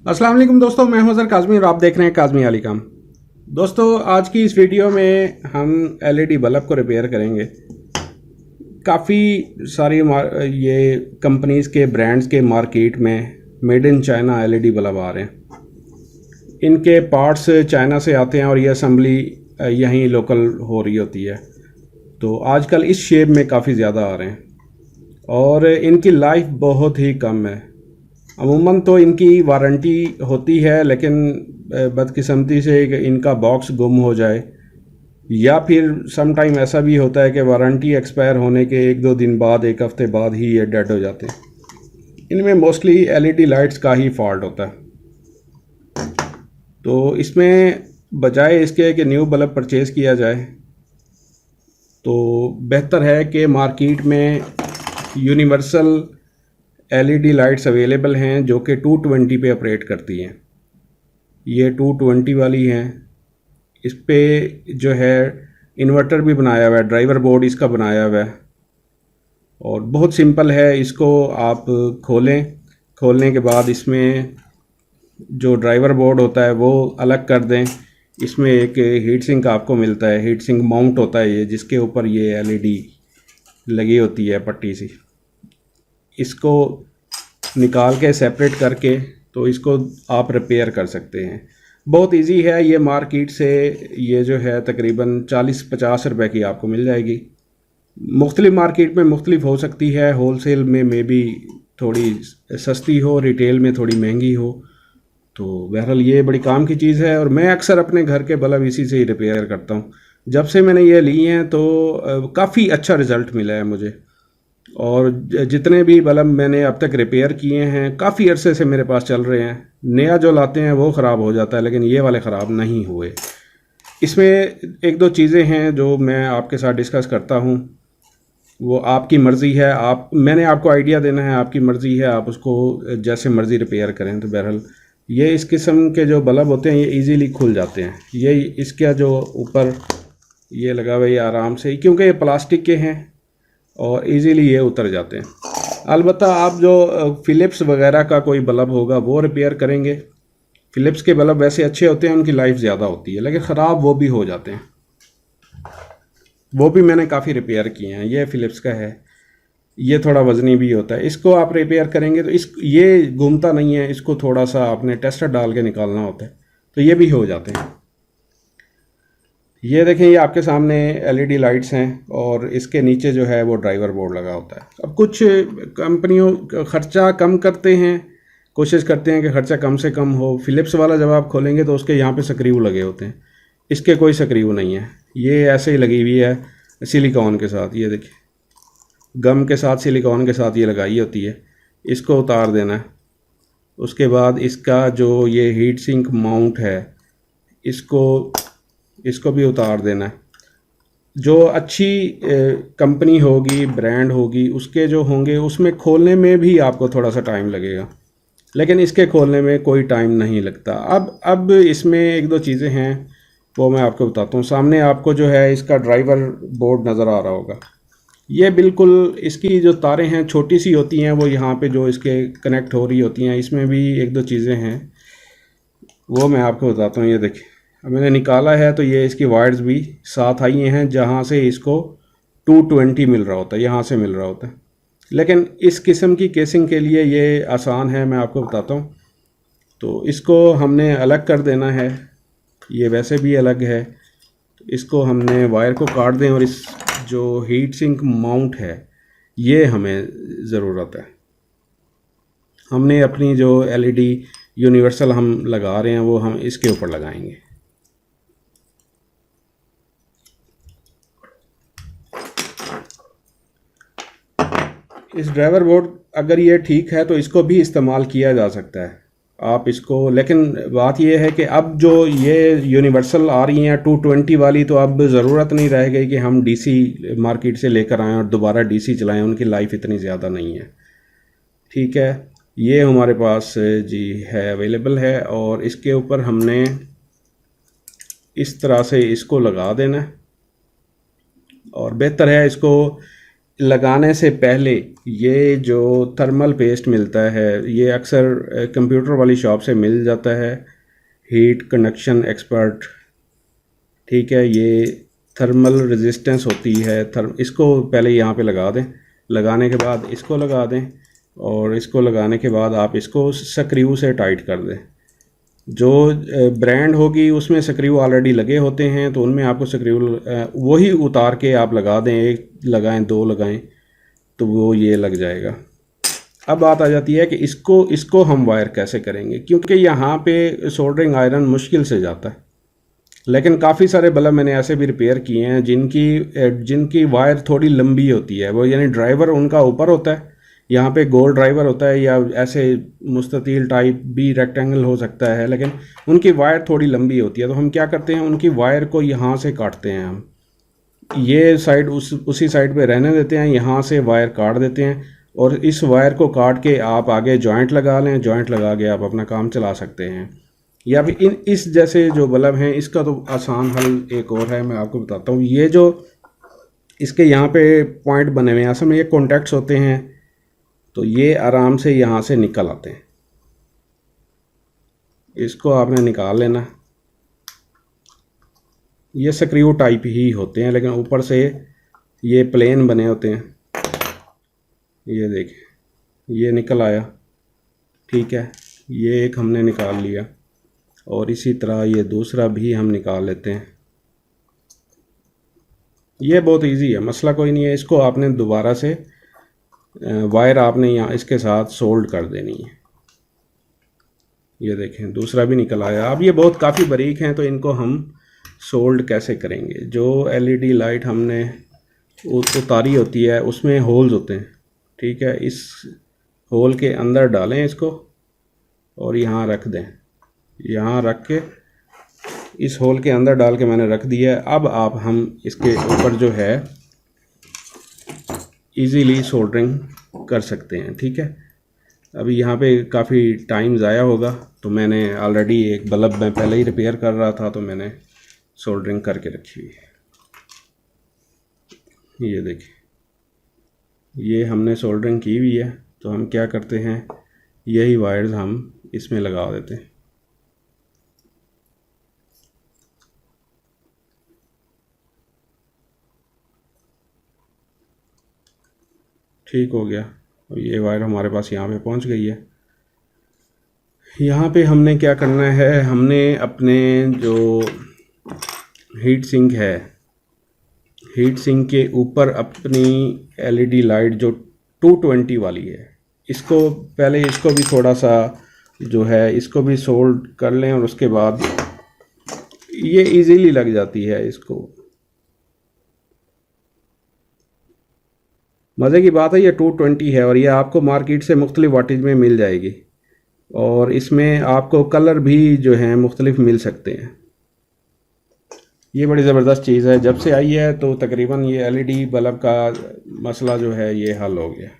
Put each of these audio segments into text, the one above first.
अस्सलाम वालेकुम दोस्तों, मैं हूं अज़हर काज़मी और आप देख रहे हैं काज़मी अली काम। दोस्तों, आज की इस वीडियो में हम एलईडी बल्ब को रिपेयर करेंगे। काफ़ी सारी ये कंपनीज़ के ब्रांड्स के मार्केट में made in China LED bulb आ रहे हैं। इनके पार्ट्स चाइना से आते हैं और ये असम्बली यहीं लोकल हो रही होती है। तो आजकल इस शेप में काफ़ी ज़्यादा आ रहे हैं और इनकी लाइफ बहुत ही कम है। अमूमन तो इनकी वारंटी होती है, लेकिन बदकिस्मती से इनका बॉक्स गुम हो जाए या फिर सम टाइम ऐसा भी होता है कि वारंटी एक्सपायर होने के एक दो दिन बाद, एक हफ्ते बाद ही ये डेड हो जाते हैं। इनमें मोस्टली एलईडी लाइट्स का ही फॉल्ट होता है। तो इसमें बजाय इसके कि न्यू बल्ब परचेज़ किया जाए तो बेहतर है कि मार्केट में यूनिवर्सल एलईडी लाइट्स अवेलेबल हैं जो कि 220 पे ऑपरेट करती हैं। ये 220 वाली हैं। इस पे जो है इन्वर्टर भी बनाया हुआ है, ड्राइवर बोर्ड इसका बनाया हुआ है और बहुत सिंपल है। इसको आप खोलने के बाद इसमें जो ड्राइवर बोर्ड होता है वो अलग कर दें। इसमें एक हीट सिंक आपको मिलता है, हीट सिंक माउंट होता है ये, जिसके ऊपर ये एलईडी लगी होती है पट्टी सी। इसको निकाल के सेपरेट करके तो इसको आप रिपेयर कर सकते हैं। बहुत इजी है ये। मार्केट से ये जो है तकरीबन 40-50 रुपए की आपको मिल जाएगी। मुख्तलिफ मार्केट में मुख्तलिफ हो सकती है। होलसेल में मे बी थोड़ी सस्ती हो, रिटेल में थोड़ी महंगी हो। तो बहरहाल ये बड़ी काम की चीज़ है और मैं अक्सर अपने घर के बल्ब इसी से ही रिपेयर करता हूँ। जब से मैंने ये ली हैं तो काफ़ी अच्छा रिज़ल्ट मिला है मुझे। और जितने भी बल्ब मैंने अब तक रिपेयर किए हैं काफ़ी अरसे से मेरे पास चल रहे हैं। नया जो लाते हैं वो ख़राब हो जाता है, लेकिन ये वाले ख़राब नहीं हुए। इसमें एक दो चीज़ें हैं जो मैं आपके साथ डिस्कस करता हूँ। वो आपकी मर्ज़ी है, मैंने आपको आइडिया देना है, आपकी मर्ज़ी है, आप उसको जैसे मर्ज़ी रिपेयर करें। तो बहरहाल ये इस किस्म के जो बल्ब होते हैं ये इजीली खुल जाते हैं। ये इसका जो ऊपर ये लगा हुआ है ये आराम से, क्योंकि ये प्लास्टिक के हैं और इजीली ये उतर जाते हैं। अलबत्ता आप जो फ़िलिप्स वगैरह का कोई बल्ब होगा वो रिपेयर करेंगे। फ़िलिप्स के बल्ब वैसे अच्छे होते हैं, उनकी लाइफ ज़्यादा होती है, लेकिन ख़राब वो भी हो जाते हैं। वो भी मैंने काफ़ी रिपेयर किए हैं। ये फ़िलिप्स का है, ये थोड़ा वज़नी भी होता है। इसको आप रिपेयर करेंगे तो ये घूमता नहीं है, इसको थोड़ा सा आपने टेस्टर डाल के निकालना होता है, तो ये भी हो जाते हैं। ये देखें, ये आपके सामने एलईडी लाइट्स हैं और इसके नीचे जो है वो ड्राइवर बोर्ड लगा होता है। अब कुछ कंपनियों खर्चा कम करते हैं, कोशिश करते हैं कि खर्चा कम से कम हो। फ़िलिप्स वाला जब आप खोलेंगे तो उसके यहाँ पे स्क्रू लगे होते हैं, इसके कोई स्क्रू नहीं है। ये ऐसे ही लगी हुई है सिलिकॉन के साथ। ये देखिए, गम के साथ, सिलिकॉन के साथ ये लगाई होती है। इसको उतार देना है। उसके बाद इसका जो ये हीट सिंक माउंट है इसको भी उतार देना है। जो अच्छी कंपनी होगी, ब्रांड होगी, उसके जो होंगे उसमें खोलने में भी आपको थोड़ा सा टाइम लगेगा, लेकिन इसके खोलने में कोई टाइम नहीं लगता। अब इसमें एक दो चीज़ें हैं वो मैं आपको बताता हूँ। सामने आपको जो है इसका ड्राइवर बोर्ड नज़र आ रहा होगा। ये बिल्कुल इसकी जो तारें हैं छोटी सी होती हैं, वो यहाँ पे जो इसके कनेक्ट हो रही होती हैं। इसमें भी एक दो चीज़ें हैं वो मैं आपको बताता हूँ। ये देखिए, अब मैंने निकाला है तो ये इसकी वायर्स भी साथ आई हैं, जहाँ से इसको 220 मिल रहा होता है, यहाँ से मिल रहा होता है। लेकिन इस किस्म की केसिंग के लिए ये आसान है, मैं आपको बताता हूँ। तो इसको हमने अलग कर देना है। ये वैसे भी अलग है, तो इसको हमने वायर को काट दें और इस जो हीट सिंक माउंट है ये हमें ज़रूरत है। हमने अपनी जो एलईडी यूनिवर्सल हम लगा रहे हैं वो हम इसके ऊपर लगाएंगे। इस ड्राइवर बोर्ड अगर ये ठीक है तो इसको भी इस्तेमाल किया जा सकता है आप इसको। लेकिन बात यह है कि अब जो ये यूनिवर्सल आ रही हैं 220 वाली, तो अब ज़रूरत नहीं रह गई कि हम डीसी मार्केट से लेकर आएँ और दोबारा डीसी चलाएं। उनकी लाइफ इतनी ज़्यादा नहीं है। ठीक है, ये हमारे पास जी है, अवेलेबल है। और इसके ऊपर हमने इस तरह से इसको लगा देना है और बेहतर है इसको लगाने से पहले ये जो थर्मल पेस्ट मिलता है, ये अक्सर कंप्यूटर वाली शॉप से मिल जाता है, हीट कंडक्शन एक्सपर्ट, ठीक है। ये थर्मल रेजिस्टेंस होती है, इसको पहले यहाँ पे लगा दें। लगाने के बाद इसको लगा दें, और इसको लगाने के बाद आप इसको स्क्रू से टाइट कर दें। जो ब्रांड होगी उसमें स्क्रू ऑलरेडी लगे होते हैं, तो उनमें आपको स्क्रू वही उतार के आप लगा दें, एक लगाएं, दो लगाएं, तो वो ये लग जाएगा। अब बात आ जाती है कि इसको हम वायर कैसे करेंगे, क्योंकि यहाँ पे सोल्डरिंग आयरन मुश्किल से जाता है। लेकिन काफ़ी सारे बल्ब मैंने ऐसे भी रिपेयर किए हैं जिनकी वायर थोड़ी लंबी होती है, वो यानी ड्राइवर उनका ऊपर होता है, यहाँ पे गोल ड्राइवर होता है, या ऐसे मुस्ततील टाइप भी रेक्टेंगल हो सकता है, लेकिन उनकी वायर थोड़ी लंबी होती है। तो हम क्या करते हैं, उनकी वायर को यहाँ से काटते हैं, हम ये साइड उसी साइड पे रहने देते हैं, यहाँ से वायर काट देते हैं, और इस वायर को काट के आप आगे जॉइंट लगा लें, जॉइंट लगा के आप अपना काम चला सकते हैं। या फिर इस जैसे जो बल्ब हैं, इसका तो आसान हल एक और है, मैं आपको बताता हूँ। ये जो इसके यहाँ पे पॉइंट बने हुए हैं, असल में ये कॉन्टैक्ट्स होते हैं, तो ये आराम से यहाँ से निकल आते हैं। इसको आपने निकाल लेना। ये स्क्रू टाइप ही होते हैं, लेकिन ऊपर से ये प्लेन बने होते हैं। ये देखें, ये निकल आया, ठीक है। ये एक हमने निकाल लिया, और इसी तरह ये दूसरा भी हम निकाल लेते हैं। ये बहुत इजी है, मसला कोई नहीं है। इसको आपने दोबारा से वायर आपने यहाँ इसके साथ सोल्ड कर देनी है। ये देखें, दूसरा भी निकल आया। अब ये बहुत काफ़ी बारीक हैं, तो इनको हम सोल्ड कैसे करेंगे। जो एलईडी लाइट हमने उतारी होती है उसमें होल्स होते हैं, ठीक है। इस होल के अंदर डालें इसको, और यहाँ रख दें। यहाँ रख के इस होल के अंदर डाल के मैंने रख दिया है। अब हम इसके ऊपर जो है इजीली सोल्डरिंग कर सकते हैं, ठीक है। अभी यहाँ पे काफ़ी टाइम ज़ाया होगा, तो मैंने ऑलरेडी एक बल्ब मैं पहले ही रिपेयर कर रहा था, तो मैंने सोल्डरिंग करके रखी हुई है। ये देखिए, ये हमने सोल्डरिंग की हुई है। तो हम क्या करते हैं, यही वायर्स हम इसमें लगा देते हैं। ठीक हो गया। और ये वायर हमारे पास यहाँ पे पहुँच गई है। यहाँ पे हमने क्या करना है, हमने अपने जो हीट सिंक है, हीट सिंक के ऊपर अपनी एलईडी लाइट जो 220 वाली है, इसको भी थोड़ा सा जो है इसको भी सोल्ड कर लें, और उसके बाद ये इजीली लग जाती है। इसको मज़े की बात है, ये 220 है, और ये आपको मार्केट से मुख्तलिफ वाटेज में मिल जाएगी, और इसमें आपको कलर भी जो हैं मुख्तलिफ मिल सकते हैं। ये बड़ी ज़बरदस्त चीज़ है, जब से आई है तो तकरीबन ये एलईडी बल्ब का मसला जो है ये हल हो गया।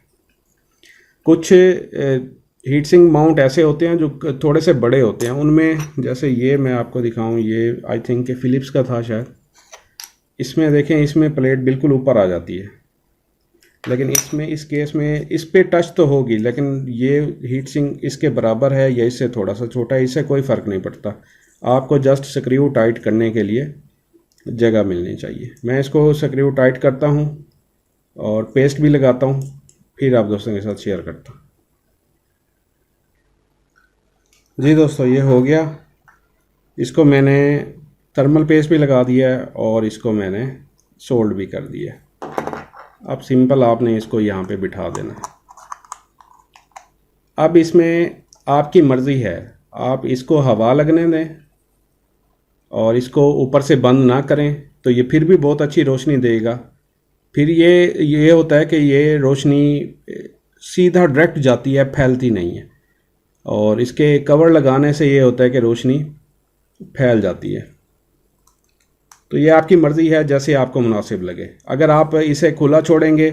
कुछ हीट सिंक माउंट ऐसे होते हैं जो थोड़े से बड़े होते हैं, उनमें जैसे ये मैं आपको दिखाऊं, ये आई थिंक कि फ़िलिप्स का था शायद। इसमें देखें, इसमें प्लेट बिल्कुल ऊपर आ जाती है, लेकिन इस केस में इस पे टच तो होगी, लेकिन ये हीट सिंक इसके बराबर है या इससे थोड़ा सा छोटा है, इससे कोई फ़र्क नहीं पड़ता। आपको जस्ट स्क्रू टाइट करने के लिए जगह मिलनी चाहिए। मैं इसको स्क्रू टाइट करता हूँ और पेस्ट भी लगाता हूँ, फिर आप दोस्तों के साथ शेयर करता हूँ। जी दोस्तों, ये हो गया। इसको मैंने थर्मल पेस्ट भी लगा दिया है, और इसको मैंने सोल्ड भी कर दिया है। अब सिंपल आपने इसको यहाँ पे बिठा देना है। अब इसमें आपकी मर्ज़ी है, आप इसको हवा लगने दें और इसको ऊपर से बंद ना करें, तो ये फिर भी बहुत अच्छी रोशनी देगा। फिर ये होता है कि ये रोशनी सीधा डायरेक्ट जाती है, फैलती नहीं है, और इसके कवर लगाने से ये होता है कि रोशनी फैल जाती है। तो ये आपकी मर्ज़ी है, जैसे आपको मुनासिब लगे। अगर आप इसे खुला छोड़ेंगे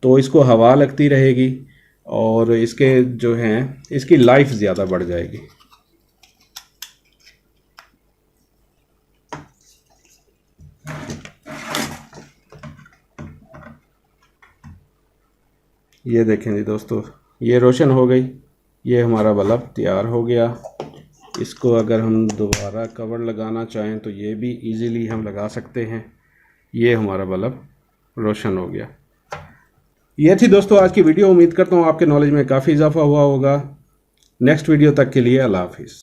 तो इसको हवा लगती रहेगी, और इसके जो हैं इसकी लाइफ ज़्यादा बढ़ जाएगी। ये देखें जी दोस्तों, ये रोशन हो गई। ये हमारा बल्ब तैयार हो गया। इसको अगर हम दोबारा कवर लगाना चाहें तो ये भी इजीली हम लगा सकते हैं। ये हमारा बल्ब रोशन हो गया। ये थी दोस्तों आज की वीडियो। उम्मीद करता हूँ आपके नॉलेज में काफ़ी इजाफा हुआ होगा। नेक्स्ट वीडियो तक के लिए अल्लाह हाफिज़।